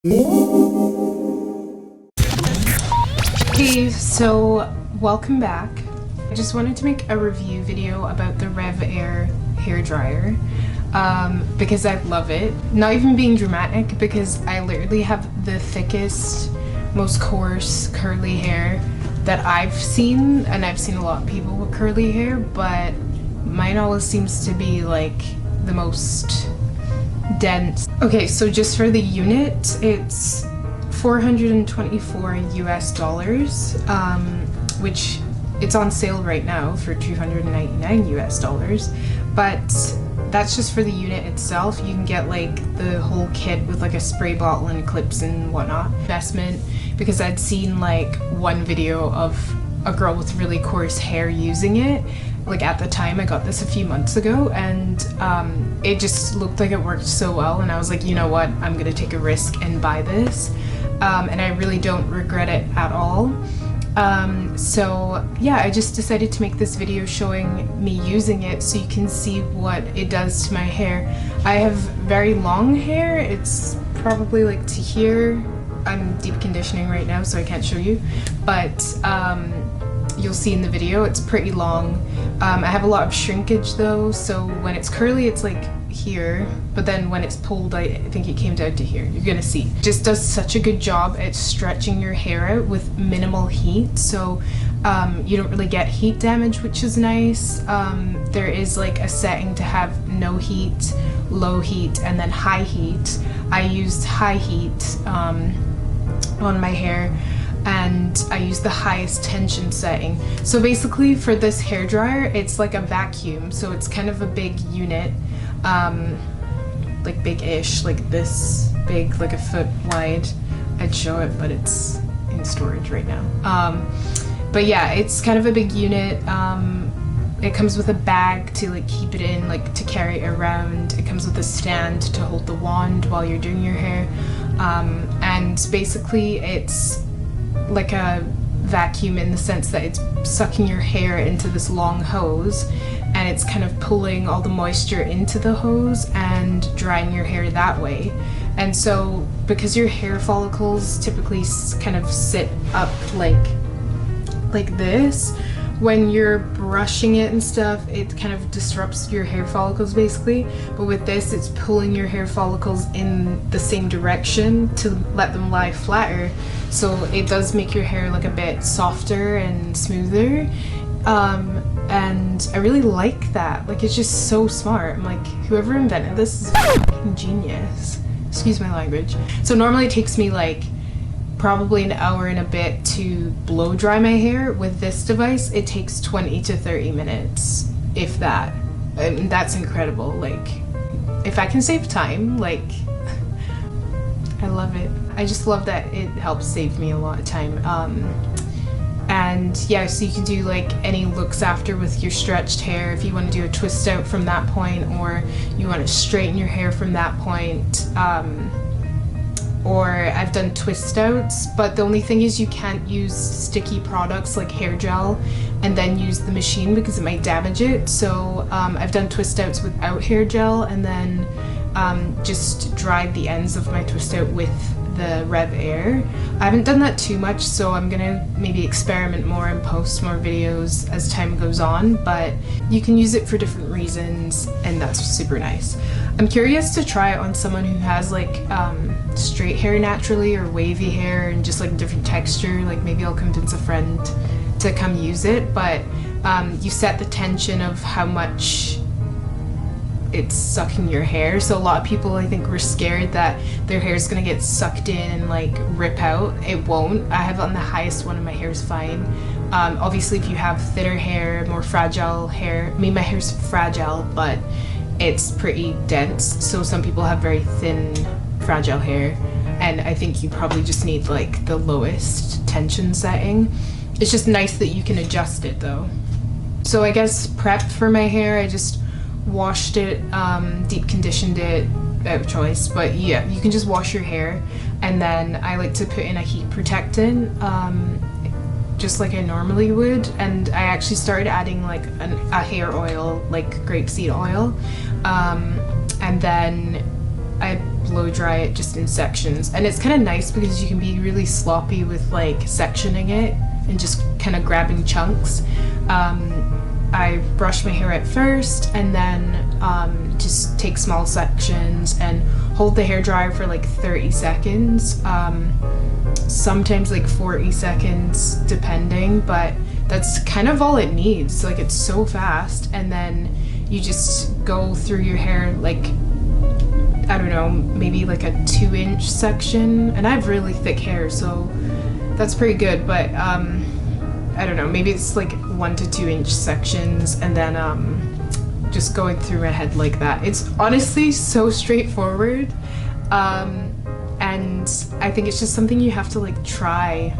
Hey, so welcome back. I just wanted to make a review video about the RevAir hairdryer because I love it. Not even being dramatic, because I literally have the thickest, most coarse curly hair that I've seen, and I've seen a lot of people with curly hair, but mine always seems to be like the most dense. Okay, so just for the unit, it's $424 US, which it's on sale right now for $299 US, but that's just for the unit itself. You can get like the whole kit with like a spray bottle and clips and whatnot. Investment, because I'd seen like one video of a girl with really coarse hair using it. Like at the time, I got this a few months ago, and it just looked like it worked so well, and I was like, you know what, I'm gonna take a risk and buy this. And I really don't regret it at all. So yeah, I just decided to make this video showing me using it so you can see what it does to my hair. I have very long hair. It's probably like to here. I'm deep conditioning right now, so I can't show you, but you'll see in the video it's pretty long. I have a lot of shrinkage though, so when it's curly it's like here, but then when it's pulled, I think it came down to here. You're gonna see. It just does such a good job at stretching your hair out with minimal heat, so you don't really get heat damage, which is nice. There is like a setting to have no heat, low heat, and then high heat. I used high heat on my hair, and I use the highest tension setting. So basically for this hairdryer, it's like a vacuum, so it's kind of a big unit, like big-ish, like this big, like a foot wide. I'd show it, but it's in storage right now. But yeah, it's kind of a big unit. It comes with a bag to like keep it in, like to carry it around. It comes with a stand to hold the wand while you're doing your hair. And basically it's like a vacuum in the sense that it's sucking your hair into this long hose, and it's kind of pulling all the moisture into the hose and drying your hair that way. And so because your hair follicles typically kind of sit up like this, when you're brushing it and stuff, it kind of disrupts your hair follicles basically. But with this, it's pulling your hair follicles in the same direction to let them lie flatter. So it does make your hair look a bit softer and smoother. And I really like that. Like, it's just so smart. I'm like, whoever invented this is fucking genius. Excuse my language. So normally it takes me like probably an hour and a bit to blow dry my hair. With this device, it takes 20 to 30 minutes, if that. And that's incredible. Like, if I can save time, like, I love it. I just love that it helps save me a lot of time. And yeah, so you can do like any looks after with your stretched hair if you want to do a twist out from that point, or you want to straighten your hair from that point. Or I've done twist outs, but the only thing is you can't use sticky products like hair gel and then use the machine because it might damage it. So I've done twist outs without hair gel, and then just dried the ends of my twist out with the RevAir. I haven't done that too much, so I'm gonna maybe experiment more and post more videos as time goes on, but you can use it for different reasons, and that's super nice. I'm curious to try it on someone who has like straight hair naturally, or wavy hair and just like different texture. Like maybe I'll convince a friend to come use it, but you set the tension of how much it's sucking your hair. So a lot of people, I think, were scared that their hair is gonna get sucked in and like rip out. It won't. I have it on the highest one and my hair is fine. Obviously if you have thinner hair, more fragile hair, I mean my hair's fragile, but it's pretty dense, so some people have very thin, fragile hair, and I think you probably just need like the lowest tension setting. It's just nice that you can adjust it though. So I guess prep for my hair, I just washed it, deep conditioned it out of choice, but yeah, you can just wash your hair, and then I like to put in a heat protectant, just like I normally would, and I actually started adding like a hair oil, like grapeseed oil, and then I blow dry it just in sections. And it's kind of nice because you can be really sloppy with like sectioning it and just kind of grabbing chunks. I brush my hair at first and then just take small sections and hold the hairdryer for like 30 seconds, sometimes like 40 seconds depending, but that's kind of all it needs. Like, it's so fast, and then you just go through your hair like, I don't know, maybe like a 2-inch section, and I have really thick hair, so that's pretty good, but I don't know, maybe it's like 1 to 2 inch sections, and then just going through my head like that. It's honestly so straightforward, and I think it's just something you have to like try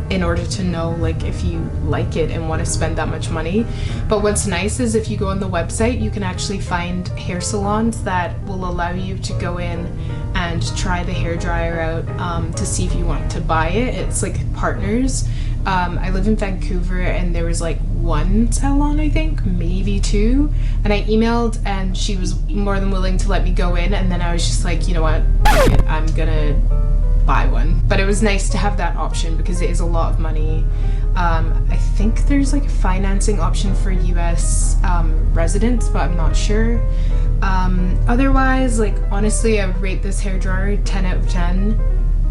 in order to know like if you like it and want to spend that much money. But what's nice is if you go on the website, you can actually find hair salons that will allow you to go in and try the hairdryer out to see if you want to buy it. It's like partners. I live in Vancouver, and there was like 1 salon, I think, maybe 2, and I emailed and she was more than willing to let me go in, and then I was just like, you know what, I'm gonna buy one. But it was nice to have that option because it is a lot of money. I think there's like a financing option for US residents, but I'm not sure. Otherwise, like, honestly, I would rate this hairdryer 10 out of 10.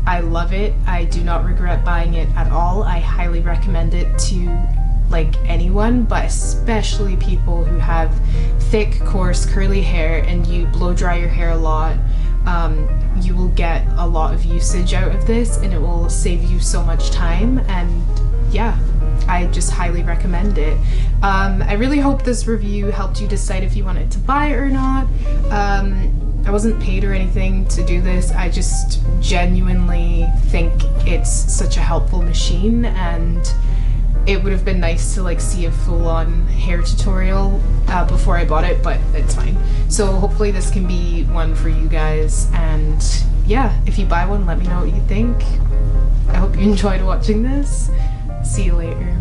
I love it. I do not regret buying it at all. I highly recommend it to like anyone, but especially people who have thick, coarse, curly hair and you blow dry your hair a lot. You will get a lot of usage out of this, and it will save you so much time, and yeah, I just highly recommend it. I really hope this review helped you decide if you wanted to buy it or not. I wasn't paid or anything to do this. I just genuinely think it's such a helpful machine, and it would have been nice to like see a full-on hair tutorial before I bought it, but it's fine. So hopefully this can be one for you guys, and yeah, if you buy one, let me know what you think. I hope you enjoyed watching this. See you later.